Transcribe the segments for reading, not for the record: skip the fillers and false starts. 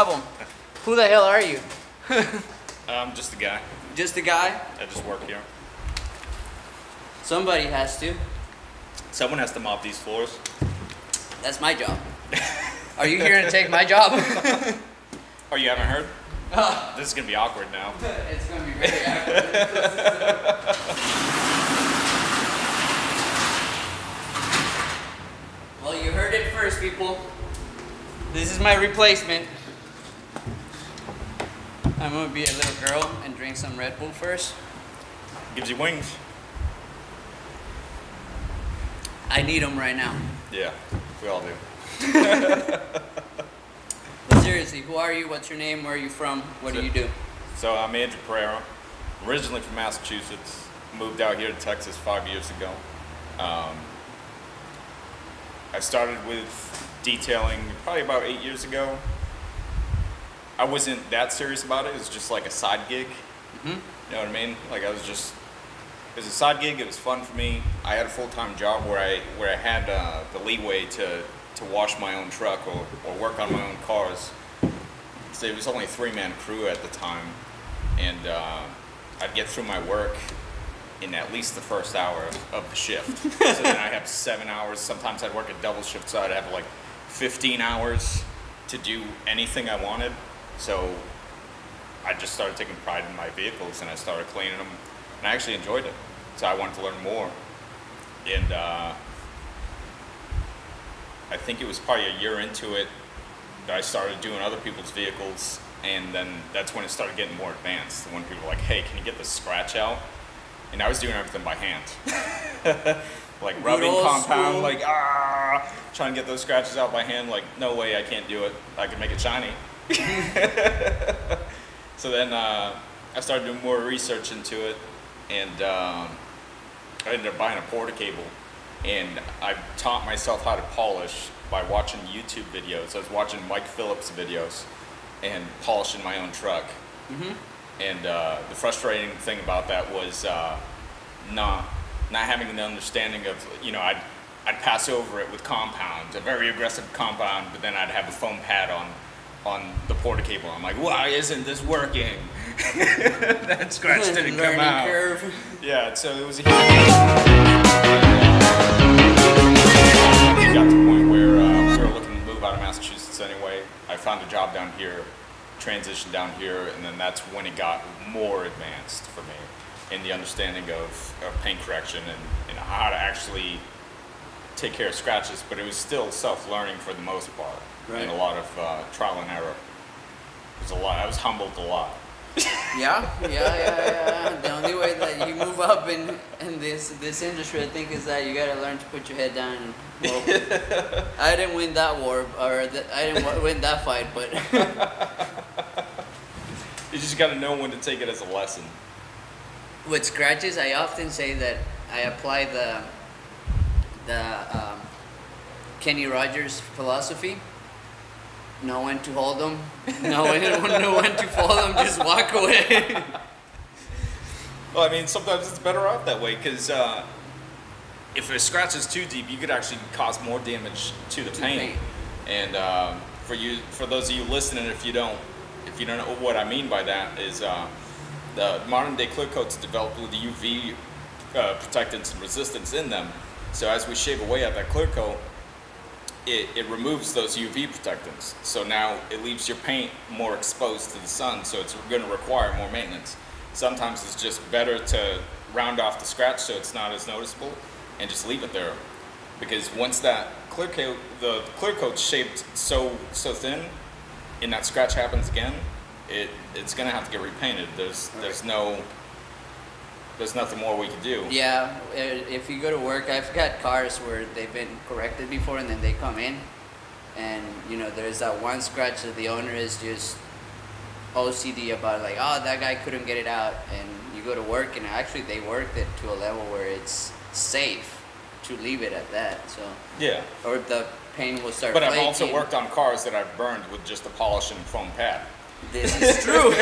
problem. Who the hell are you? I'm just a guy. Just a guy? I just work here. Somebody has to. Someone has to mop these floors. That's my job. Are you here to take my job? Oh, you haven't heard? This is going to be awkward now. It's going to be very awkward. Well, you heard it first, people. This is my replacement. I'm going to be a little girl and drink some Red Bull first. Gives you wings. I need them right now. Yeah, we all do. But seriously, who are you? What's your name? Where are you from? What do you do? So I'm Andrew Pereira, originally from Massachusetts. Moved out here to Texas 5 years ago. I started with detailing probably about 8 years ago. I wasn't that serious about it. It was just like a side gig. Mm-hmm. You know what I mean? Like it was a side gig. It was fun for me. I had a full-time job where I had the leeway to wash my own truck or work on my own cars. So it was only a 3-man crew at the time, and I'd get through my work in at least the first hour of the shift. So then I'd have 7 hours. Sometimes I'd work a double shift, so I'd have like 15 hours to do anything I wanted. So I just started taking pride in my vehicles, and I started cleaning them, and I actually enjoyed it. So I wanted to learn more. And I think it was probably a year into it that I started doing other people's vehicles, and then that's when it started getting more advanced. When people were like, hey, can you get the scratch out? And I was doing everything by hand. Like rubbing compound, school. like, trying to get those scratches out by hand, like, no way, I can't do it. I can make it shiny. So then I started doing more research into it, and I ended up buying a porta cable, and I taught myself how to polish by watching YouTube videos. I was watching Mike Phillips videos and polishing my own truck. Mm-hmm. And the frustrating thing about that was not having the understanding of, you know, I'd pass over it with compound, a very aggressive compound, but then I'd have a foam pad on the porta cable. I'm like, why isn't this working? That scratch didn't come out. Curve. Yeah, so it was a huge it got to the point where we were looking to move out of Massachusetts anyway. I found a job down here, transitioned down here, and then that's when it got more advanced for me in the understanding of paint correction and how to actually take care of scratches, but it was still self-learning for the most part. Right. And a lot of trial and error. It was a lot. I was humbled a lot. Yeah. The only way that you move up in this industry, I think, is that you gotta learn to put your head down. Well, I didn't win that war, or I didn't win that fight, but you just gotta know when to take it as a lesson. With scratches, I often say that I apply the Kenny Rogers philosophy. Know when to hold them, know when to fold them, just walk away. Well, I mean, sometimes it's better off that way, because if a scratch is too deep, you could actually cause more damage to the paint. And for those of you listening, if you don't know what I mean by that, is the modern day clear coats developed with the UV protectants and resistance in them. So as we shave away at that clear coat, it removes those UV protectants. So now it leaves your paint more exposed to the sun, so it's going to require more maintenance. Sometimes it's just better to round off the scratch so it's not as noticeable and just leave it there. Because once that clear coat, the clear coat's shaped so thin, and that scratch happens again, it's going to have to get repainted. There's nothing more we can do. Yeah, if you go to work, I've got cars where they've been corrected before, and then they come in, and you know, there's that one scratch that the owner is just OCD about, like, oh, that guy couldn't get it out, and you go to work, and actually they worked it to a level where it's safe to leave it at that. So yeah, or the paint will start. But flaking. I've also worked on cars that I've burned with just a polish and foam pad. This is true.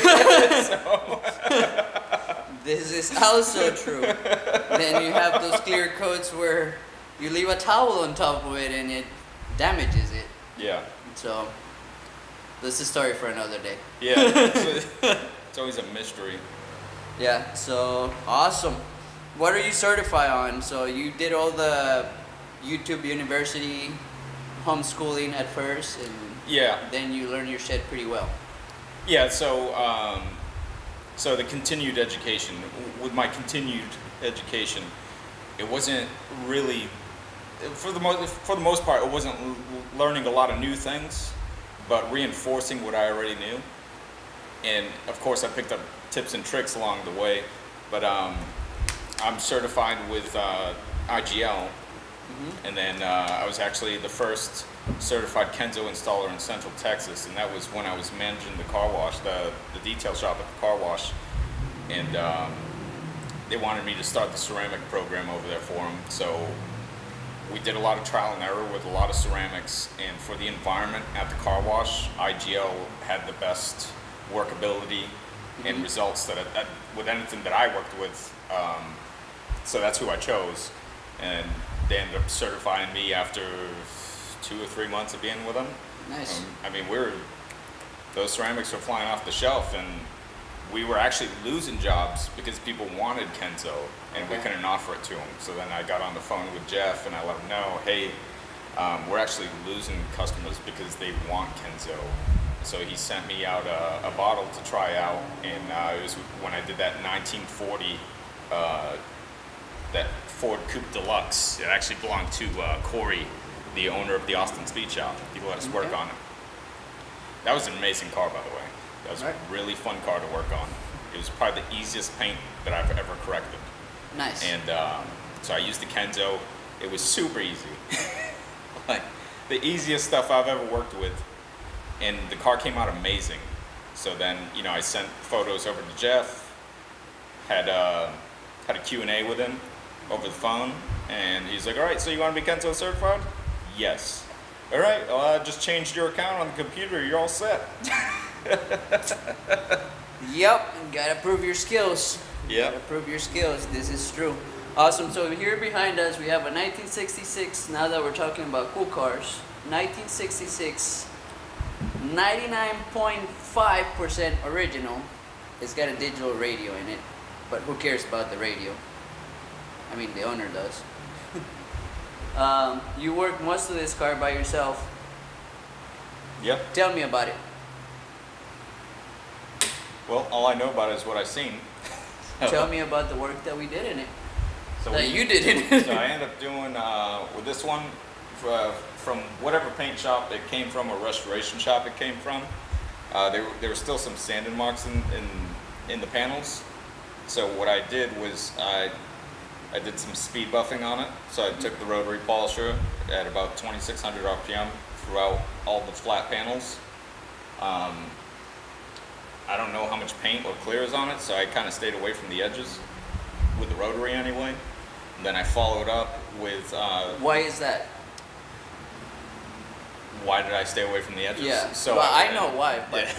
This is also true. Then you have those clear coats where you leave a towel on top of it and it damages it. Yeah. So This is a story for another day. Yeah, it's always a mystery. Yeah, so awesome. What are you certified on? So you did all the YouTube University homeschooling at first, and Yeah. then you learn your shit pretty well. Yeah, so the continued education, with my continued education, it wasn't really, for the most part, it wasn't learning a lot of new things, but reinforcing what I already knew. And of course, I picked up tips and tricks along the way, but I'm certified with IGL, and then I was actually the first certified Kenzo installer in Central Texas, and that was when I was managing the car wash, the detail shop at the car wash, and they wanted me to start the ceramic program over there for them. So we did a lot of trial and error with a lot of ceramics, and for the environment at the car wash, IGL had the best workability and results that with anything that I worked with. So that's who I chose, and they ended up certifying me after 2 or 3 months of being with them. Nice. I mean, those ceramics were flying off the shelf, and we were actually losing jobs because people wanted Kenzo, and we couldn't offer it to them. So then I got on the phone with Jeff, and I let him know, hey, we're actually losing customers because they want Kenzo. So he sent me out a bottle to try out, and it was when I did that 1940 that Ford Coupe Deluxe. It actually belonged to Corey, the owner of the Austin Speed Shop. He let us work on it. That was an amazing car, by the way. That was a really fun car to work on. It was probably the easiest paint that I've ever corrected. Nice. And so I used the Kenzo. It was super easy. Like the easiest stuff I've ever worked with. And the car came out amazing. So then, you know, I sent photos over to Jeff, had a Q&A with him over the phone, and he's like, all right, so you want to be Kenzo certified? Yes. All right, well, I just changed your account on the computer, you're all set. Yep, gotta prove your skills. Yep. Gotta prove your skills, this is true. Awesome, so here behind us we have a 1966, now that we're talking about cool cars, 1966, 99.5% original. It's got a digital radio in it, but who cares about the radio? I mean, the owner does. You worked most of this car by yourself. Yep. Tell me about it. Well, all I know about it is what I've seen. Tell me about the work that we did in it. So You did it. So I ended up doing, with this one, from whatever paint shop it came from or restoration shop it came from, there were still some sanding marks in the panels. So what I did was I did some speed buffing on it. So I took the rotary polisher at about 2600 RPM throughout all the flat panels. I don't know how much paint or clear is on it, so I kind of stayed away from the edges with the rotary anyway. And then I followed up with... Why is that? Why did I stay away from the edges? Yeah, So well, I know why, but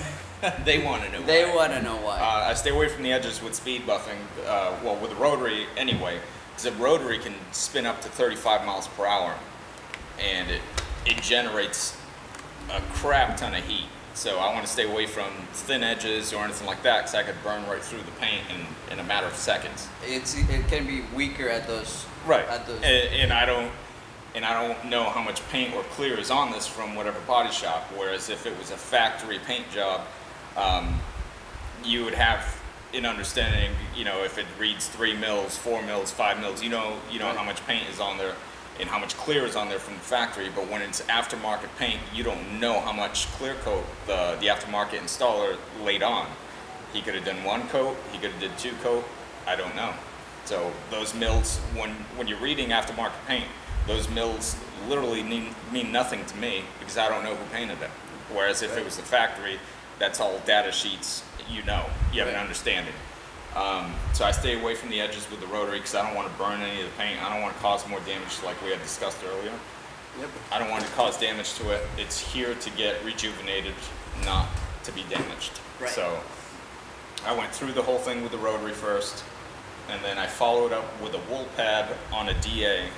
they want to know they why. want to know why. I stay away from the edges with speed buffing, well, with the rotary anyway, because the rotary can spin up to 35 miles per hour, and it generates a crap ton of heat. So I want to stay away from thin edges or anything like that, because I could burn right through the paint in a matter of seconds. It can be weaker at those. Right. At those. And I don't know how much paint or clear is on this from whatever body shop. Whereas if it was a factory paint job, you would have an understanding. You know, if it reads 3 mils, 4 mils, 5 mils, you know how much paint is on there and how much clear is on there from the factory. But when it's aftermarket paint, you don't know how much clear coat the aftermarket installer laid on. He could have done 1 coat, he could have did 2 coat, I don't know. So those mils, when you're reading aftermarket paint, those mils literally mean nothing to me because I don't know who painted it. Whereas if it was the factory, that's all data sheets, you have an understanding. So I stay away from the edges with the rotary because I don't want to burn any of the paint. I don't want to cause more damage like we had discussed earlier. Yep. I don't want to cause damage to it. It's here to get rejuvenated, not to be damaged. Right. So I went through the whole thing with the rotary first, and then I followed up with a wool pad on a DA,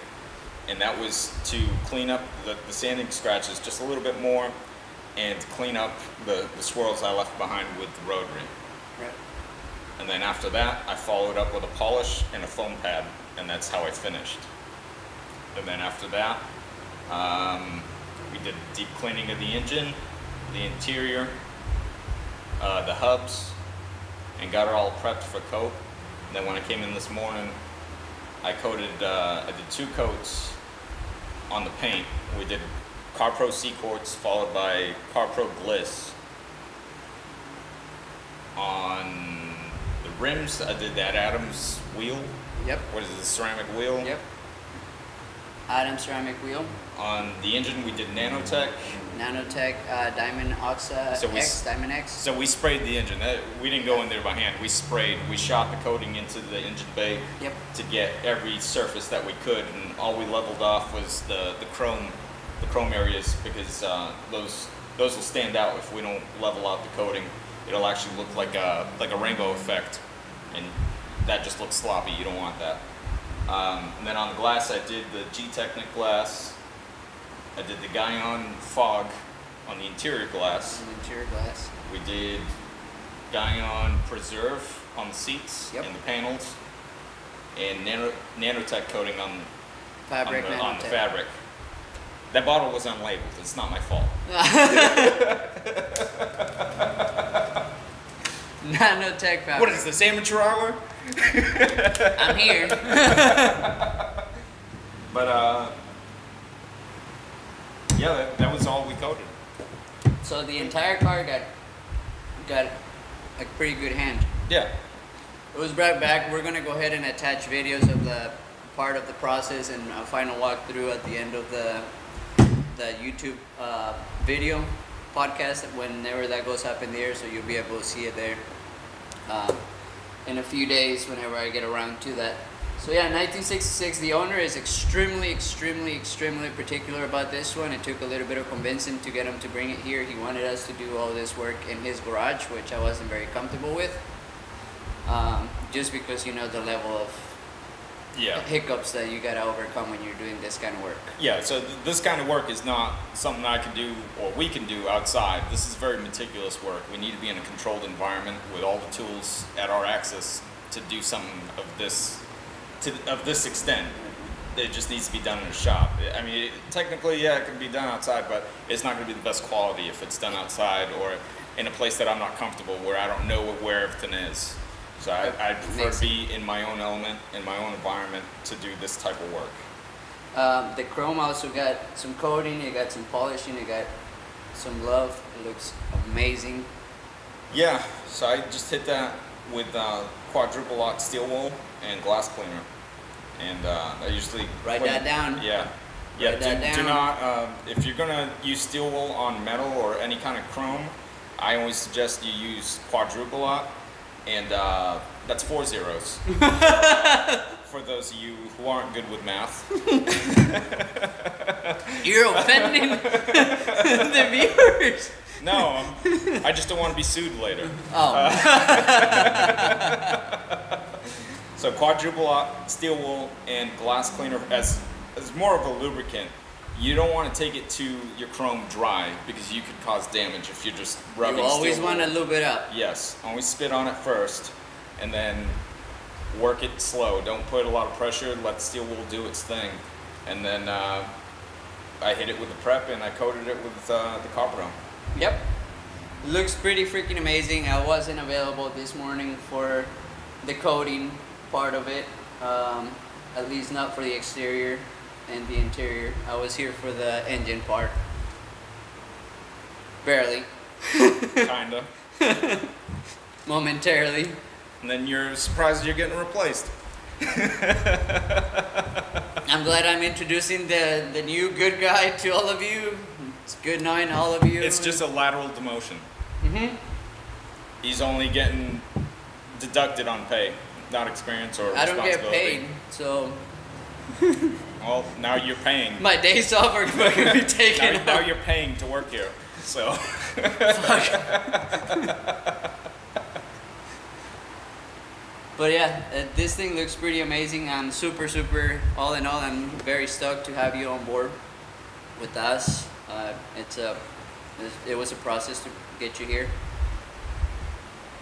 and that was to clean up the sanding scratches just a little bit more, and clean up the swirls I left behind with the rotary. Right. And then after that, I followed up with a polish and a foam pad, and that's how I finished. And then after that, we did deep cleaning of the engine, the interior, the hubs, and got it all prepped for coat. And then when I came in this morning, I did 2 coats on the paint. We did CarPro C-Quartz followed by CarPro Gliss. On the rims, I did that Adams wheel. Yep. What is it, the ceramic wheel? Yep. Adams ceramic wheel. On the engine, we did Nanotech. Nanotech Diamond Oxa X, Diamond X. So we sprayed the engine. We didn't go in there by hand. We sprayed. We shot the coating into the engine bay. Yep. To get every surface that we could, and all we leveled off was the chrome areas, because those will stand out if we don't level out the coating. It'll actually look like a rainbow effect, and that just looks sloppy. You don't want that. And then on the glass, I did the G-Technic glass. I did the Guyon fog on the interior glass. On the interior glass. We did Guyon preserve on the seats. Yep. And the panels, and nanotech coating on Fabric, on the fabric. That bottle was unlabeled. It's not my fault. Nanotech fabric. What is this, amateur hour? I'm here. But yeah, that was all we coated. So the entire car got a pretty good hand. Yeah. It was brought back. We're gonna go ahead and attach videos of the part of the process and a final walkthrough at the end of the YouTube video podcast whenever that goes up in the air, so you'll be able to see it there in a few days whenever I get around to that. So yeah, 1966. The owner is extremely particular about this one. It took a little bit of convincing to get him to bring it here. He wanted us to do all this work in his garage, which I wasn't very comfortable with, just because you know the level of hiccups that you gotta overcome when you're doing this kind of work. Yeah, so this kind of work is not something I can do or we can do outside. This is very meticulous work. We need to be in a controlled environment with all the tools at our access to do something of this extent. It just needs to be done in a shop. I mean, technically, yeah, it can be done outside, but it's not going to be the best quality if it's done outside or in a place that I'm not comfortable, where I don't know where everything is. So I prefer to be in my own element, in my own environment, to do this type of work. The chrome also got some coating, it got some polishing, it got some love. It looks amazing. Yeah, so I just hit that with quadruple lock steel wool and glass cleaner, and I usually write that down. Yeah, do not. If you're gonna use steel wool on metal or any kind of chrome, I always suggest you use quadruple lock, and that's 4 zeros. For those of you who aren't good with math. You're offending the viewers. No, I just don't want to be sued later. Oh. So quadruple lock, steel wool, and glass cleaner as more of a lubricant. You don't want to take it to your chrome dry, because you could cause damage if you're just rubbing steel wool. You always want to lube it up. Yes, always spit on it first, and then work it slow. Don't put a lot of pressure, let the steel wool do its thing. And then I hit it with the prep, and I coated it with the CarPro. Yep. Looks pretty freaking amazing. I wasn't available this morning for the coating part of it, at least not for the exterior and the interior. I was here for the engine part. Barely. Kinda. Momentarily. And then you're surprised you're getting replaced. I'm glad I'm introducing the new good guy to all of you. It's good knowing all of you. It's just a lateral demotion. Mm-hmm. He's only getting deducted on pay, not experience or responsibility. I don't get paid, so... Well, now you're paying. My days off are going to be taken now you're paying to work here, so... But yeah, this thing looks pretty amazing. I'm super, all in all, I'm very stoked to have you on board with us. It's a It was a process to get you here,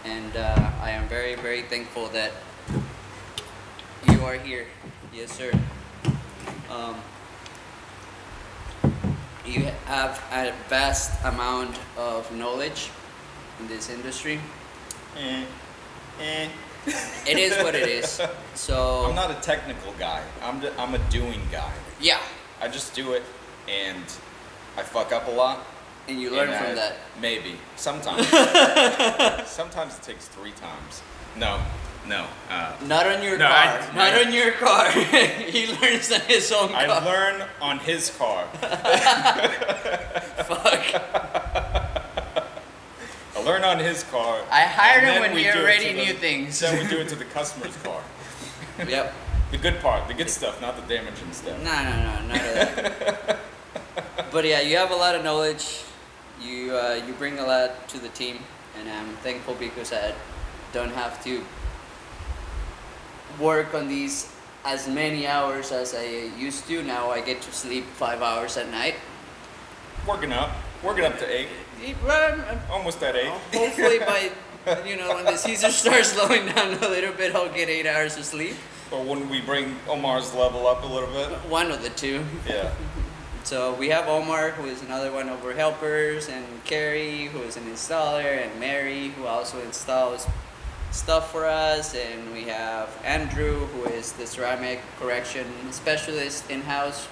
and I am very, very thankful that you are here. Yes, sir. You have a vast amount of knowledge in this industry. It is what it is. So I'm not a technical guy. I'm a doing guy. yeah, I just do it, and I fuck up a lot. and you learn And from that. Maybe. Sometimes. Sometimes it takes 3 times. No. Not on your No, car. Not on your car. He learns on his own car. I learn on his car. Fuck. I learn on his car. I hired and him then when we he do it already to the- knew things. Then we do it to the customer's car. Yep. The good part, the good stuff, not the damaging stuff. No, none of that. But yeah, you have a lot of knowledge. You bring a lot to the team, and I'm thankful because I don't have to work on these as many hours as I used to. Now I get to sleep 5 hours at night. Working up to 8, Well, almost at 8. hopefully by when the season starts slowing down a little bit, I'll get 8 hours of sleep. Or when we bring Omar's level up a little bit. One of the two. Yeah. So we have Omar, who is another one of our helpers, and Carrie, who is an installer, and Mary, who also installs stuff for us, and we have Andrew, who is the ceramic correction specialist in-house.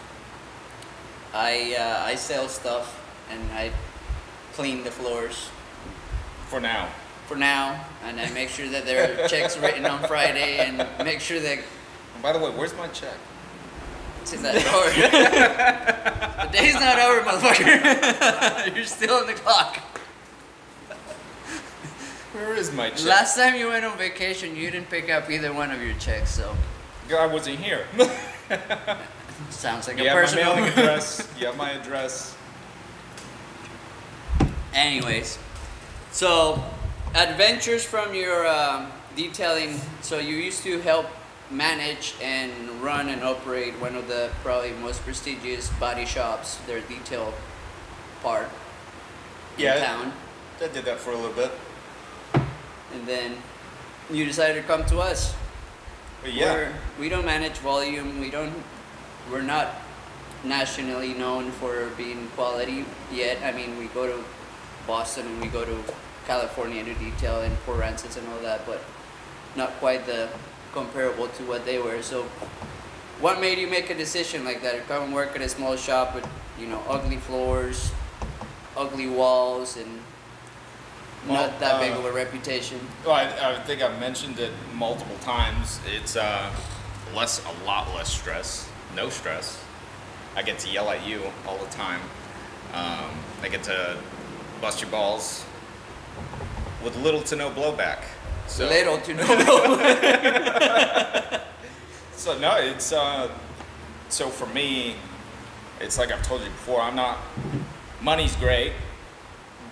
I sell stuff and I clean the floors For now. for now, and I make sure that there are checks written on Friday, and make sure that And by the way, where's my check? it's in that drawer. The day's not over, motherfucker. You're still on the clock. Where is my check? Last time you went on vacation, you didn't pick up either one of your checks, so I wasn't here. sounds like You a have my personal. mailing address. You have my address. Anyways, so adventures from your detailing. So you used to help manage and run and operate one of the probably most prestigious body shops, their detail part in town. I did that for a little bit. And then you decided to come to us. But yeah. We don't manage volume. We're not nationally known for being quality yet. I mean, we go to Boston and we go to California to detail and Port Aransas and all that, but not quite the comparable to what they were. So what made you make a decision like that to come and work at a small shop with, ugly floors, ugly walls, and not that big of a reputation? Well, I think I've mentioned it multiple times. It's a lot less stress. No stress. I get to yell at you all the time. I get to bust your balls with little to no blowback. So, Little to no. So no, it's so for me, it's like I've told you before. Money's great,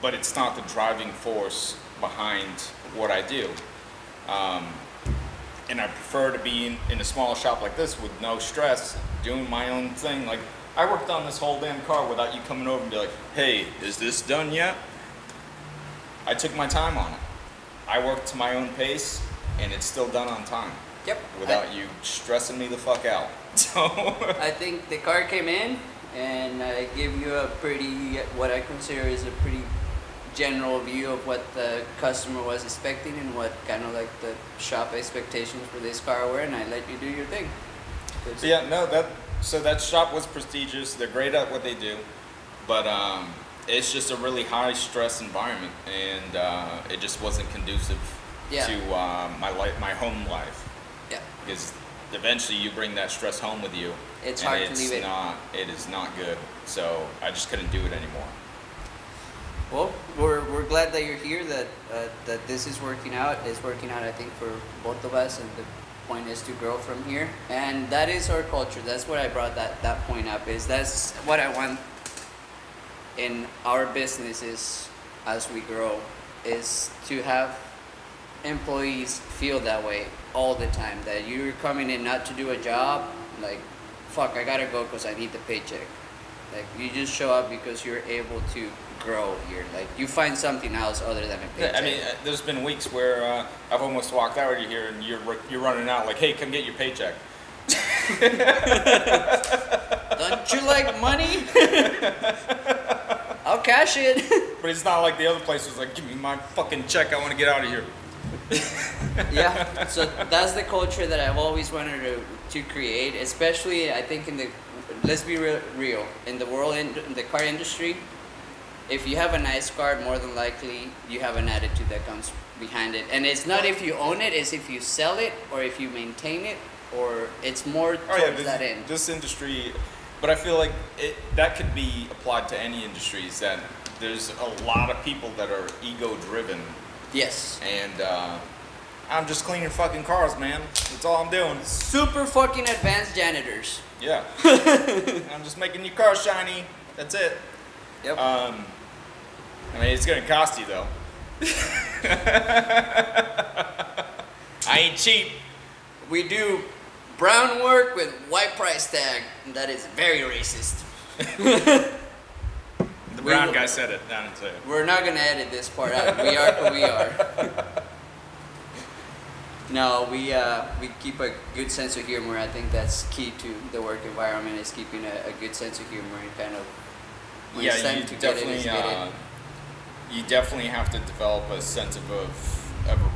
but it's not the driving force behind what I do. And I prefer to be in a small shop like this with no stress, doing my own thing. Like, I worked on this whole damn car without you coming over and be like, hey, is this done yet? I took my time on it. I worked to my own pace, and it's still done on time. Yep. Without you stressing me the fuck out. So I think the car came in, and I give you what I consider is a pretty general view of what the customer was expecting and what kind of like the shop expectations for this car were, and I let you do your thing. yeah, no, that shop was prestigious. They're great at what they do, but it's just a really high stress environment, and it just wasn't conducive to my home life. Yeah. Because eventually you bring that stress home with you. It's hard to leave it. It is not good. So I just couldn't do it anymore. Well, we're glad that you're here, that this is working out. It's working out, I think, for both of us, and the point is to grow from here. And that is our culture. That's what I brought that point up, is that's what I want in our businesses as we grow, is to have employees feel that way all the time, that you're coming in not to do a job, like, fuck, I gotta go because I need the paycheck. Like, you just show up because you're able to grow here. Like you find something else other than a Yeah, paycheck. I mean, there's been weeks where I've almost walked out of here and you're running out like, hey, come get your paycheck. Don't you like money? I'll cash it. But it's not like the other place was like, give me my fucking check, I want to get out of here. Yeah, so that's the culture that I've always wanted to create, especially I think let's be real, in the in the car industry, if you have a nice car, more than likely you have an attitude that comes behind it. And it's not if you own it, it's if you sell it or if you maintain it, or it's more towards that end. This industry, but I feel like that could be applied to any industries, that there's a lot of people that are ego driven. Yes. And I'm just cleaning fucking cars, man. That's all I'm doing. Super fucking advanced janitors. Yeah. I'm just making your car shiny. That's it. Yep. I mean, it's gonna cost you though. I ain't cheap. We do brown work with white price tag. And that is very racist. The brown guy said it down in there. We're not gonna edit this part out. We are who we are. No, we keep a good sense of humor. I think that's key to the work environment, is keeping a good sense of humor and kind of when it's time to get it. You definitely have to develop a sense of a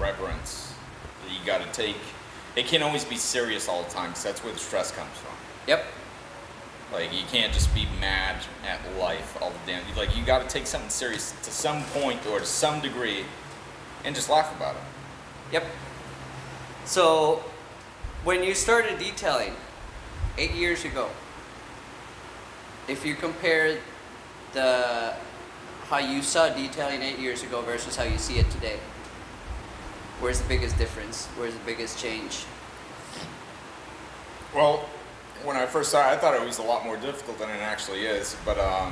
reverence that you got to take. It can't always be serious all the time, because that's where the stress comes from. Yep. Like, you can't just be mad at life all the damn. Like, you got to take something serious to some point or to some degree, and just laugh about it. Yep. So, when you started detailing 8 years ago, if you compare how you saw detailing 8 years ago versus how you see it today, where's the biggest difference? Where's the biggest change? Well, when I first saw it, I thought it was a lot more difficult than it actually is. But I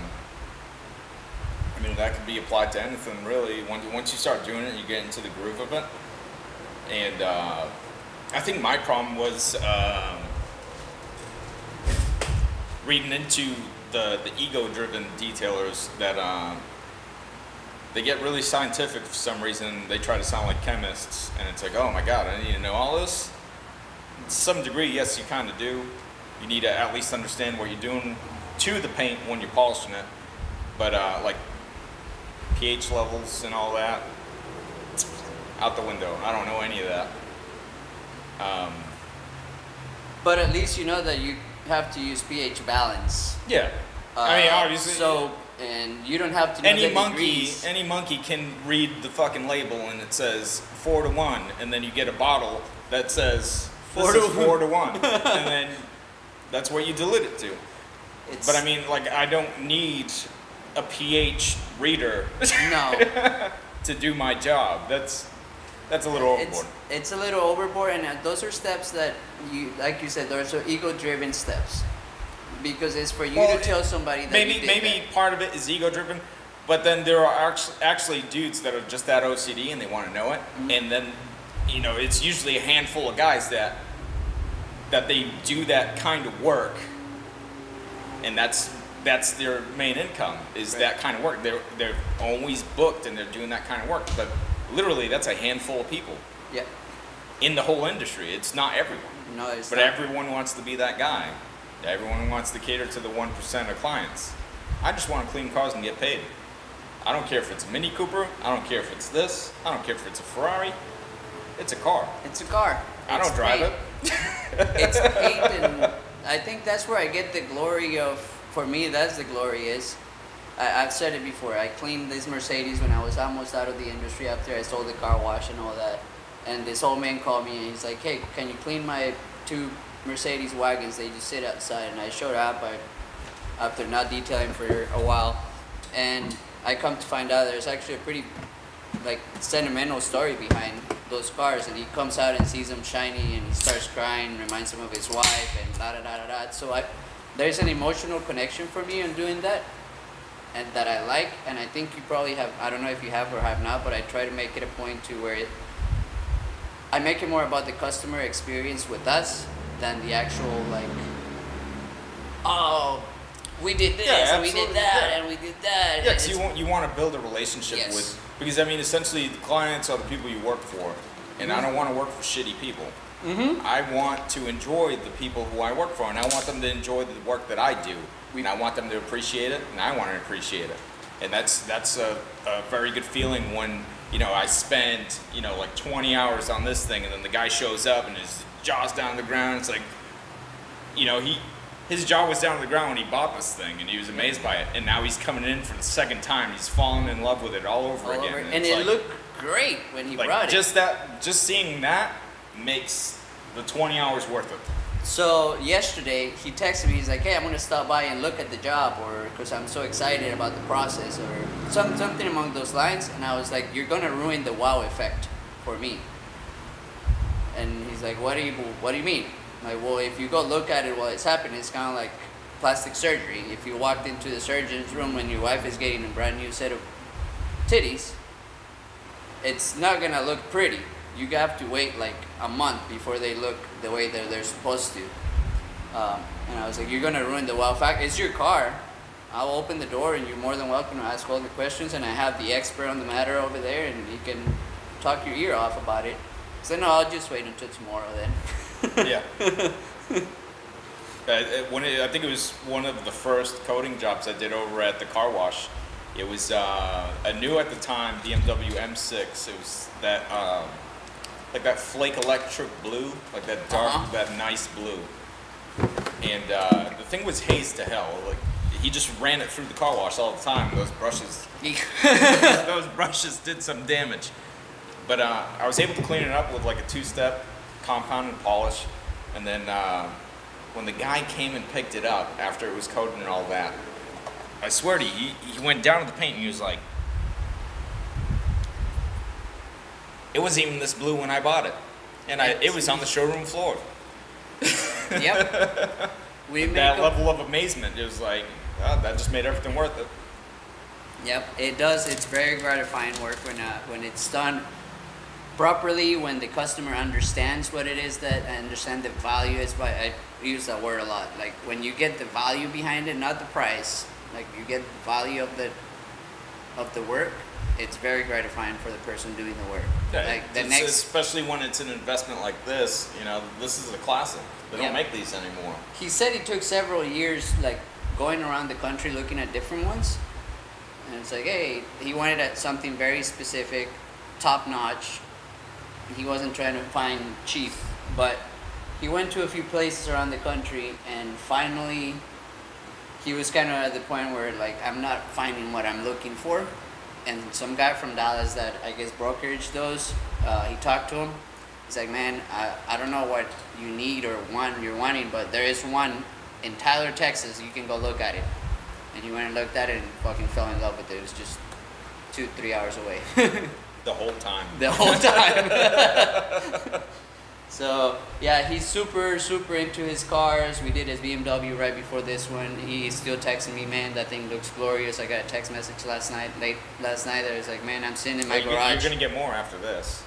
mean, that could be applied to anything really. Once you start doing it, you get into the groove of it. And I think my problem was reading into the ego-driven detailers that they get really scientific for some reason. They try to sound like chemists, and it's like, oh my god, I need to know all this. To some degree, yes, you kind of do. You need to at least understand what you're doing to the paint when you're polishing it. But like pH levels and all that, out the window. I don't know any of that. But at least you know that you have to use pH balance. Yeah. I mean, obviously. So, and you don't have to know any monkey can read the fucking label and it says 4 to 1, and then you get a bottle that says 4 to 1, and then that's what you dilute it to. But I mean, like, I don't need a pH reader to do my job. That's a little overboard. It's a little overboard, and those are steps that you, like you said, those are ego-driven steps. Because it's for you to tell somebody that maybe part of it is ego-driven, but then there are actually dudes that are just that OCD and they want to know it, and then it's usually a handful of guys that they do that kind of work, and that's their main income is that kind of work. They're always booked and they're doing that kind of work, but literally that's a handful of people. Yeah. In the whole industry, it's not everyone. No, it's but not. Everyone wants to be that guy. Everyone wants to cater to the 1% of clients. I just want to clean cars and get paid. I don't care if it's a Mini Cooper. I don't care if it's this. I don't care if it's a Ferrari. It's a car. It's a car. I don't drive it. It's paint, and I think that's where I get the glory of. For me, that's the glory is. I've said it before. I cleaned this Mercedes when I was almost out of the industry after I sold the car wash and all that. And this old man called me and he's like, "Hey, can you clean my 2 Mercedes wagons? They just sit outside." And I showed up after not detailing for a while, and I come to find out there's actually a pretty sentimental story behind those cars. And he comes out and sees them shiny and he starts crying, reminds him of his wife, and da da da da da. So there's an emotional connection for me in doing that, and that I like. And I think you probably have. I don't know if you have or have not, but I try to make it a point to where I make it more about the customer experience with us than the actual we did this, Yeah, and we did absolutely, that, yeah. and we did that. Yeah, because you want to build a relationship Yes. with, because I mean, essentially, the clients are the people you work for, and I don't want to work for shitty people. I want to enjoy the people who I work for, and I want them to enjoy the work that I do, and I want them to appreciate it, and I want to appreciate it, and that's a very good feeling when, you know, I spend, you know, like 20 hours on this thing, and then the guy shows up and his jaw's down on the ground. It's like, you know, his jaw was down on the ground when he bought this thing, and he was amazed by it, and now he's coming in for the second time. He's fallen in love with it all over again. And it's it like, looked great when he brought it. Just seeing that makes the 20 hours worth it. So yesterday he texted me. He's like, "Hey, I'm gonna stop by and look at the job, or because I'm so excited about the process, or something along those lines." And I was like, "You're gonna ruin the wow effect for me." And he's like, "What do you mean?" I'm like, "Well, if you go look at it while it's happening, it's kind of like plastic surgery. If you walked into the surgeon's room when your wife is getting a brand new set of titties, it's not gonna look pretty. You have to wait like a month before they look the way that they're supposed to." And I was like, "You're gonna ruin the wow factor. It's your car. I'll open the door, and you're more than welcome to ask all the questions. And I have the expert on the matter over there, and he can talk your ear off about it." So no, I'll just wait until tomorrow then. Yeah. I think it was one of the first coating jobs I did over at the car wash. It was a new at the time BMW M6. It was that like that flake electric blue, like that dark, that nice blue. And the thing was hazed to hell. Like he just ran it through the car wash all the time. Those brushes, those brushes did some damage. But I was able to clean it up with like a two-step compound and polish. And then when the guy came and picked it up after it was coated and all that, I swear to you, he went down to the paint and he was like, "It wasn't even this blue when I bought it." And it was on the showroom floor. Yep. That level of amazement, it was like, oh, that just made everything worth it. Yep, it does. It's very gratifying work when it's done properly, when the customer understands what it is that I understand the value is. But I use that word a lot. Like when you get the value behind it, not the price. Like you get the value of the work. It's very gratifying for the person doing the work. Yeah, like especially when it's an investment like this. You know, this is a classic. They don't make these anymore. He said it took several years, like going around the country looking at different ones. And it's like, hey, he wanted at something very specific, top notch. He wasn't trying to find cheap, but he went to a few places around the country, and finally he was kind of at the point where like, I'm not finding what I'm looking for. And some guy from Dallas that I guess brokerage those, he talked to him. He's like, "Man, I don't know what you need or you're wanting, but there is one in Tyler, Texas. You can go look at it." And he went and looked at it and fucking fell in love with it. It was just 2-3 hours away. The whole time. The whole time. So yeah, he's super into his cars. We did his BMW right before this one. He's still texting me, "Man, that thing looks glorious." I got a text message late last night that was like, "Man, I'm sitting in my garage." You're gonna get more after this.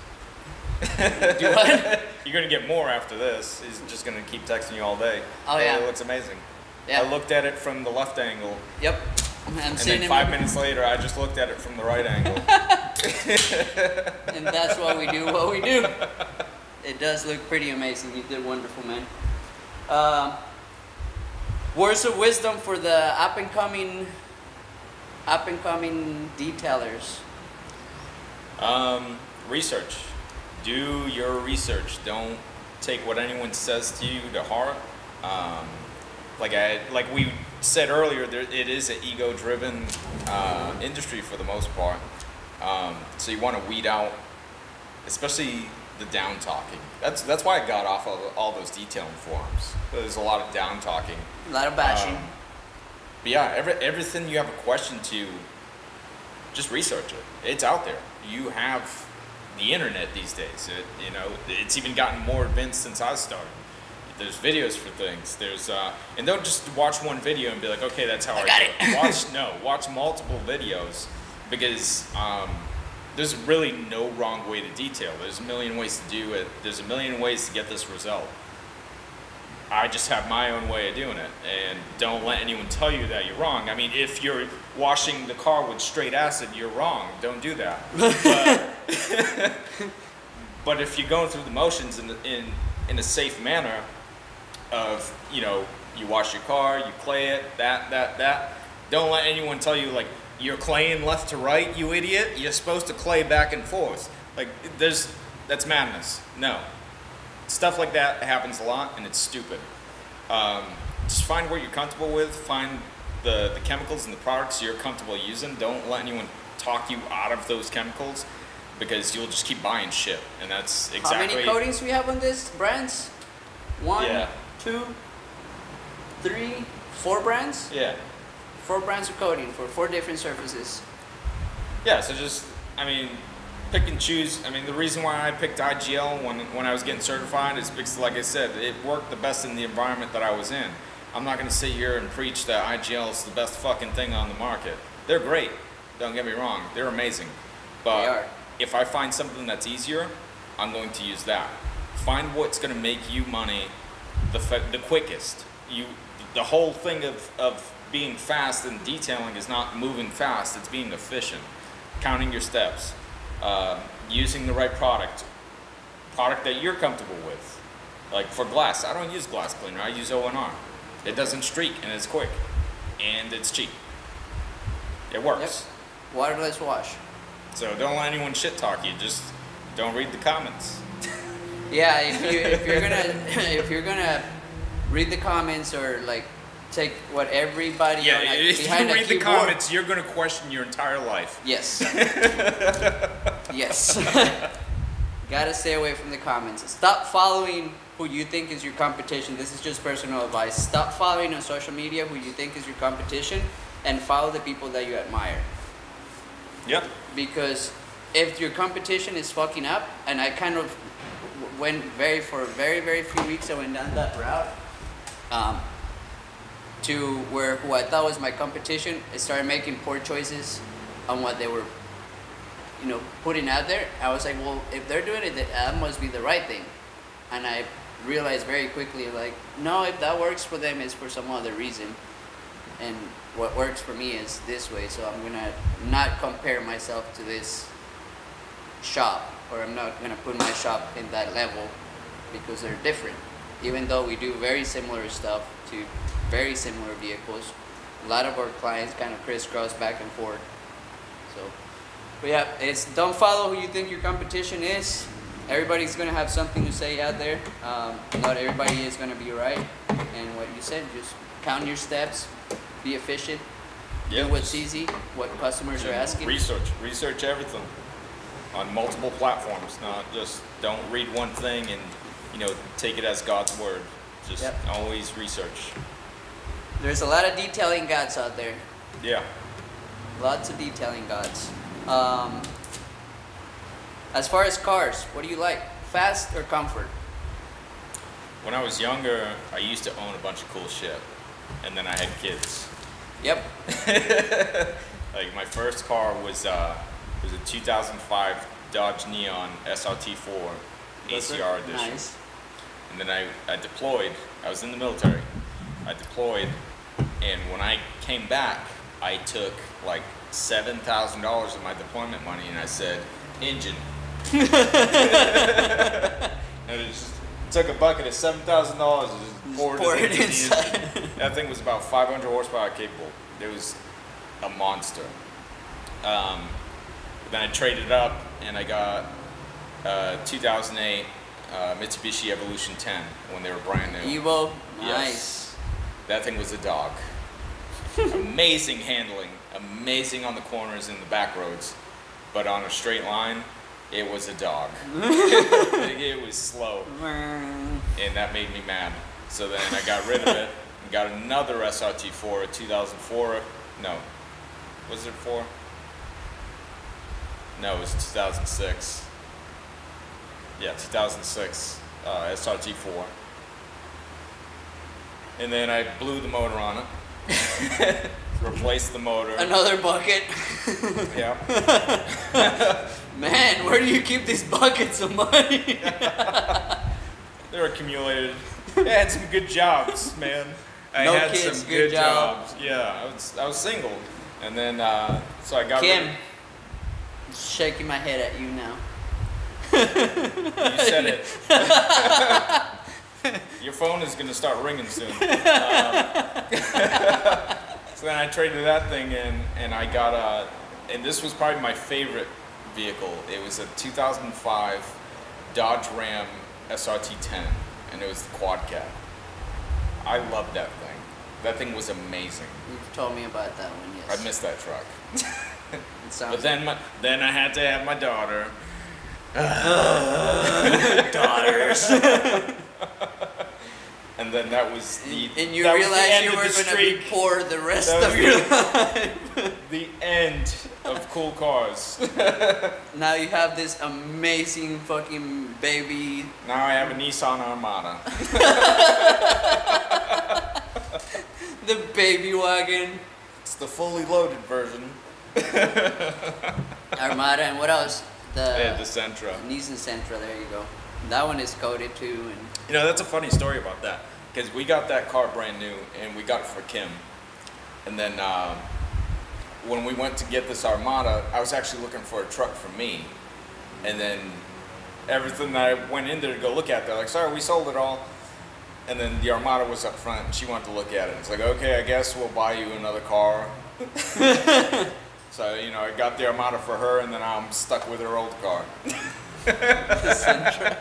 Do what? You're gonna get more after this. He's just gonna keep texting you all day. Oh yeah, it looks amazing. Yeah. I looked at it from the left angle. Yep. And then 5 minutes later, I just looked at it from the right angle. And that's why we do what we do. It does look pretty amazing. You did wonderful, man. Words of wisdom for the up and coming detailers. Research. Do your research. Don't take what anyone says to you to heart. Like we said earlier, it is an ego-driven industry for the most part. So you want to weed out, especially the down talking. That's why I got off of all those detailing forums. There's a lot of down talking. A lot of bashing. But yeah, everything you have a question to, just research it. It's out there. You have the internet these days. It's even gotten more advanced since I started. There's videos for things. There's and don't just watch one video and be like, okay, that's how I got do it. Watch multiple videos, because there's really no wrong way to detail. There's a million ways to do it. There's a million ways to get this result. I just have my own way of doing it, and don't let anyone tell you that you're wrong. I mean, if you're washing the car with straight acid, you're wrong. Don't do that. But if you're going through the motions in a safe manner of, you know, you wash your car, you clay it, that, don't let anyone tell you, like, you're claying left to right, you idiot. You're supposed to clay back and forth. Like, that's madness. No. Stuff like that happens a lot, and it's stupid. Just find what you're comfortable with. Find the chemicals and the products you're comfortable using. Don't let anyone talk you out of those chemicals, because you'll just keep buying shit, and that's exactly. How many coatings we have on this brands? 1, 2, 3, 4 brands? Yeah. 4 brands of coating for 4 different surfaces. Yeah, so just, I mean, pick and choose. I mean, the reason why I picked IGL when I was getting certified is because, like I said, it worked the best in the environment that I was in. I'm not going to sit here and preach that IGL is the best fucking thing on the market. They're great. Don't get me wrong. They're amazing. But They are. if I find something that's easier, I'm going to use that. Find what's going to make you money the quickest. The whole thing of being fast and detailing is not moving fast. It's being efficient. Counting your steps. Using the right product that you're comfortable with. Like for glass, I don't use glass cleaner, I use ONR. It doesn't streak, and it's quick, and it's cheap. It works. Yep. Waterless wash. So don't let anyone shit talk you, just don't read the comments. Yeah, if you're gonna read the comments or like take what everybody Yeah, like, if behind you a read the keyboard. comments, you're gonna question your entire life. Yes. Yes. Gotta stay away from the comments. Stop following who you think is your competition. This is just personal advice. Stop following on social media who you think is your competition, and follow the people that you admire. Yep. Because if your competition is fucking up, and I kind of went for very, very few weeks, I went down that route, to where who I thought was my competition, I started making poor choices on what they were, you know, putting out there. I was like, well, if they're doing it, that must be the right thing. And I realized very quickly, like, no, if that works for them, it's for some other reason. And what works for me is this way, so I'm gonna not compare myself to this shop, or I'm not gonna put my shop in that level, because they're different. Even though we do very similar stuff to very similar vehicles, a lot of our clients kind of crisscross back and forth. So, but yeah, it's don't follow who you think your competition is. Everybody's gonna have something to say out there. Not everybody is gonna be right. And what you said, just count your steps, be efficient, do what's easy, what customers are asking. Research everything on multiple platforms. Not just don't read one thing and, you know, take it as God's word. Just always research. There's a lot of detailing gods out there. Yeah. Lots of detailing gods. As far as cars, what do you like? Fast or comfort? When I was younger, I used to own a bunch of cool shit, and then I had kids. Yep. Like my first car was a 2005 Dodge Neon SRT4 ACR edition. Nice. And then I deployed. I was in the military. I deployed, and when I came back, I took like $7,000 of my deployment money, and I said, engine. And it just took a bucket of $7,000 and just poured it into inside. the engine. That thing was about 500 horsepower capable. It was a monster. But then I traded it up, and I got 2008 Mitsubishi Evolution 10 when they were brand new. Evo, Yes. nice. That thing was a dog. Amazing handling, amazing on the corners and the back roads, but on a straight line, it was a dog. It was slow, and that made me mad. So then I got rid of it and got another SRT4, a 2004. No, was it 4? No, it was 2006. Yeah, 2006 SRT4. And then I blew the motor on it. Replaced the motor. Another bucket. Yeah. Man, where do you keep these buckets of money? They're accumulated. I had some good jobs, man. I No had kids, some good good job. jobs. Yeah, I was single, and then so I got. Kim, shaking my head at you now. You said it. Your phone is gonna start ringing soon. So then I traded that thing in, and I got and this was probably my favorite vehicle. It was a 2005 Dodge Ram SRT10, and it was the quad cab. I loved that thing. That thing was amazing. You've told me about that one, yes. I missed that truck. It sounds But then I had to have my daughter. daughters. And then that was the And you that was the realized end you of were the going to be streak. poor the rest That was of your life. The end of cool cars. Now you have this amazing fucking baby. Now I have a Nissan Armada. The baby wagon. It's the fully loaded version. Armada, and what else? Yeah, the Sentra. Nissan Sentra, there you go. That one is coded too. And You know, that's a funny story about that. Because we got that car brand new, and we got it for Kim. And then when we went to get this Armada, I was actually looking for a truck for me. And then everything that I went in there to go look at, they're like, sorry, we sold it all. And then the Armada was up front, and she wanted to look at it. It's like, okay, I guess we'll buy you another car. So, you know, I got the Armada for her, and then I'm stuck with her old car. the Sentra.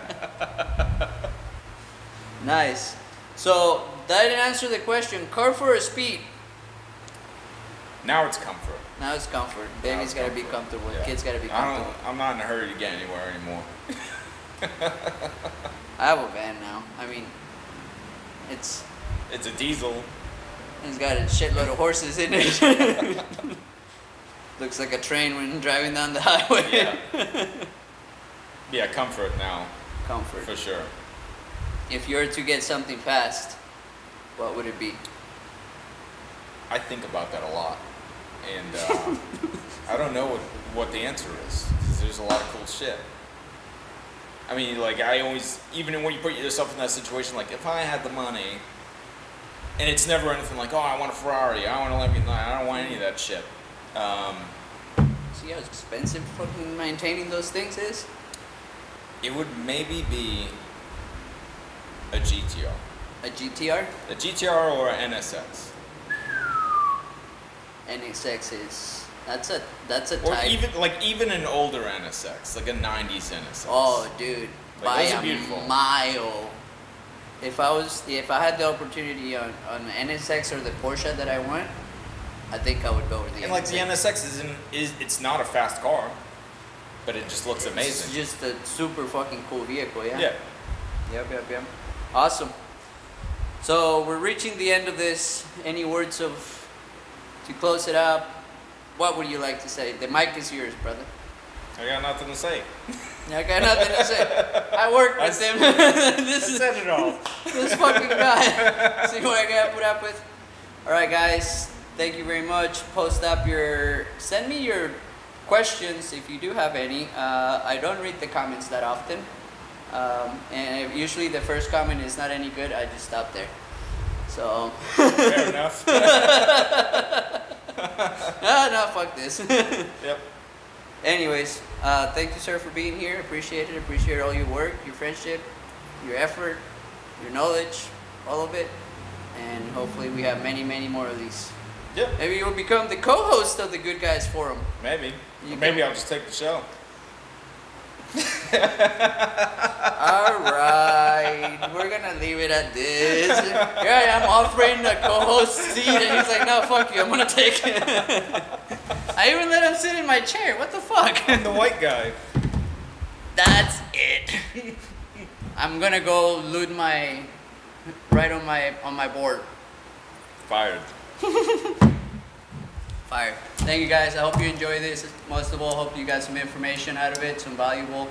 Nice. So that didn't answer the question. Comfort or speed? Now it's comfort. Now it's comfort. Now Baby's it's gotta be comfort. comfortable. Yeah. Kids gotta be comfortable. I'm not in a hurry to get anywhere anymore. I have a van now. I mean, it's It's a diesel. got a shitload of horses in it. Looks like a train when driving down the highway. Yeah. Yeah, comfort now, Comfort. for sure. If you were to get something fast, what would it be? I think about that a lot, and I don't know what the answer is, because there's a lot of cool shit. I mean, like, I always, even when you put yourself in that situation, like, if I had the money, and it's never anything like, oh, I want a Ferrari, I don't want any of that shit. See how expensive fucking maintaining those things is? It would maybe be a GTR. A GTR? A GTR or an NSX. NSX is that's a Or type. even an older NSX, like a 90s NSX. Oh, dude, Like, by those are a beautiful. mile. If I had the opportunity on the NSX or the Porsche that I want, I think I would go with the And NSX. like the NSX it's not a fast car, but it just looks amazing. It's just a super fucking cool vehicle, yeah. Yeah. Yep. Awesome. So we're reaching the end of this. Any words to close it up? What would you like to say? The mic is yours, brother. I got nothing to say. I got nothing to say. I work with him. I said it all. This fucking guy. See what I gotta put up with? Alright guys, thank you very much. Send me your questions if you do have any. I don't read the comments that often. And usually the first comment is not any good, I just stop there. So Fair enough. no, fuck this. Yep. Anyways, thank you, sir, for being here. Appreciate it. Appreciate all your work, your friendship, your effort, your knowledge, all of it. And hopefully we have many, many more of these. Yep. Maybe you'll become the co-host of the Good Guys Forum. Maybe. You Or maybe can- I'll just take the show. Alright, we're gonna leave it at this. Here I am offering the co-host seat, and he's like, no, fuck you, I'm gonna take it. I even let him sit in my chair. What the fuck? I'm the white guy. That's it. I'm gonna go loot my right on my board. Fired. Fire. Thank you guys. I hope you enjoy this. Most of all, hope you got some information out of it, some valuable.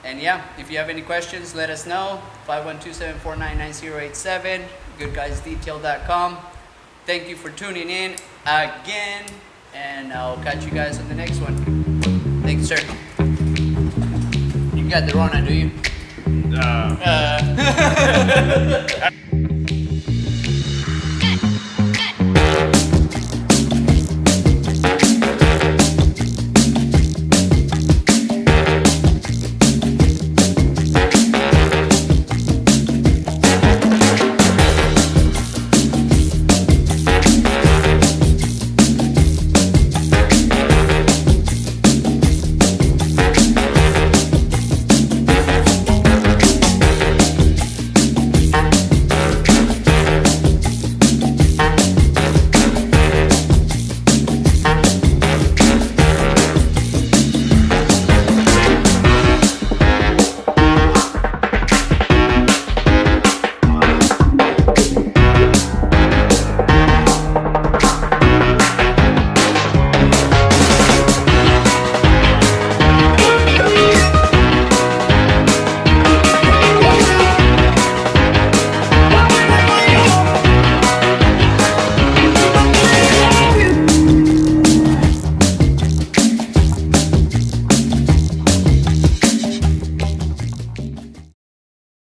And yeah, if you have any questions, let us know. 512-749-9087. goodguysdetail.com. Thank you for tuning in again, and I'll catch you guys on the next one. Thank you, sir. You got the Rona, do you? Yeah.